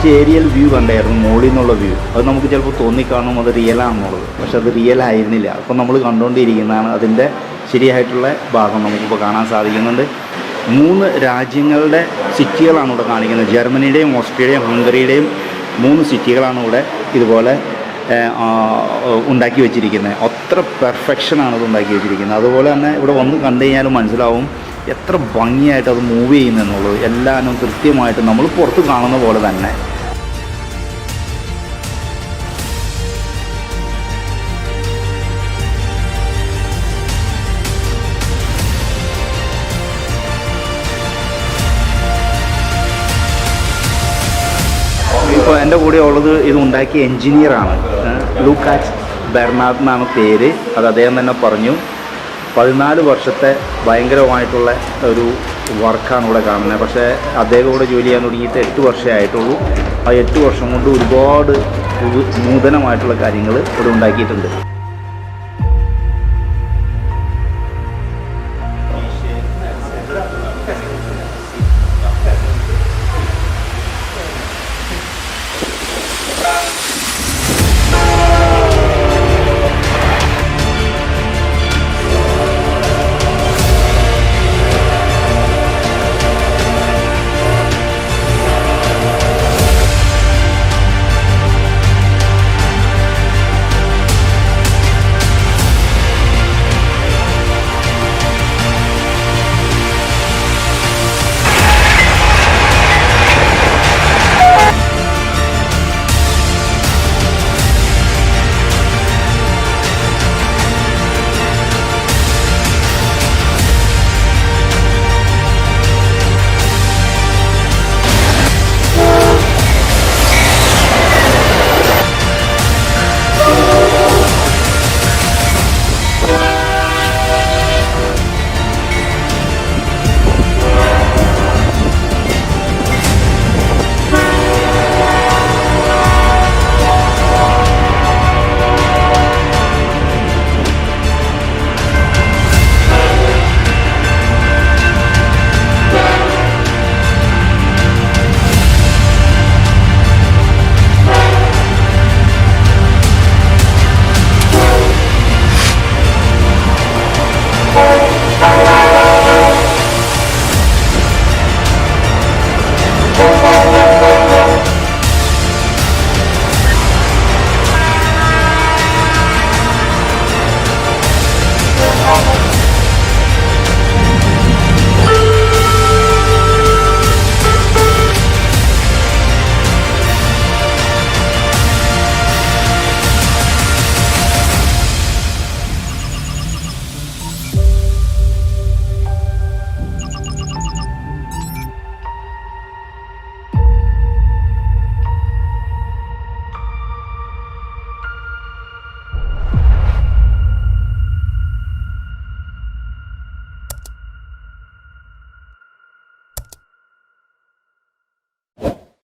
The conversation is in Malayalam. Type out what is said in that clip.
ജസ്റ്റ് ഏരിയൽ വ്യൂ കണ്ടായിരുന്നു, മുകളിൽ നിന്നുള്ള വ്യൂ. അത് നമുക്ക് ചിലപ്പോൾ തോന്നിക്കാണും അത് റിയലാണെന്നുള്ളത്, പക്ഷെ അത് റിയൽ ആയിരുന്നില്ല. അപ്പോൾ നമ്മൾ കണ്ടുകൊണ്ടിരിക്കുന്നതാണ് അതിൻ്റെ ശരിയായിട്ടുള്ള ഭാഗം നമുക്കിപ്പോൾ കാണാൻ സാധിക്കുന്നുണ്ട്. 3 രാജ്യങ്ങളുടെ സിറ്റികളാണ് ഇവിടെ കാണിക്കുന്നത്. ജർമ്മനിയുടെയും ഓസ്ട്രിയയുടെയും ഹംഗറിയുടെയും 3 സിറ്റികളാണ് ഇവിടെ ഇതുപോലെ ഉണ്ടാക്കി വെച്ചിരിക്കുന്നത്. അത്ര പെർഫെക്ഷനാണ് ഇത് ഉണ്ടാക്കി വെച്ചിരിക്കുന്നത്. അതുപോലെ തന്നെ ഇവിടെ വന്ന് കണ്ടു കഴിഞ്ഞാലും മനസ്സിലാവും എത്ര ഭംഗിയായിട്ട് അത് മൂവ് ചെയ്യുന്നതെന്നുള്ളത്. എല്ലാവരും കൃത്യമായിട്ട് നമ്മൾ പുറത്ത് കാണുന്ന പോലെ തന്നെ. ഇപ്പോൾ എൻ്റെ കൂടെ ഉള്ളത് ഇത് ഉണ്ടാക്കിയ എൻജിനീയറാണ്. ലൂക്കാസ് ബെർണാർഡ് എന്നാണ് പേര്. അത് അദ്ദേഹം തന്നെ പറഞ്ഞു. 14 വർഷത്തെ ഭയങ്കരമായിട്ടുള്ള ഒരു വർക്കാണ് ഇവിടെ കാണുന്നത്. പക്ഷേ അദ്ദേഹം ഇവിടെ ജോലി ചെയ്യാൻ തുടങ്ങിയിട്ട് 8 വർഷമേ ആയിട്ടുള്ളൂ. ആ 8 വർഷം കൊണ്ട് ഒരുപാട് നൂതനമായിട്ടുള്ള കാര്യങ്ങൾ ഇവിടെ ഉണ്ടാക്കിയിട്ടുണ്ട്.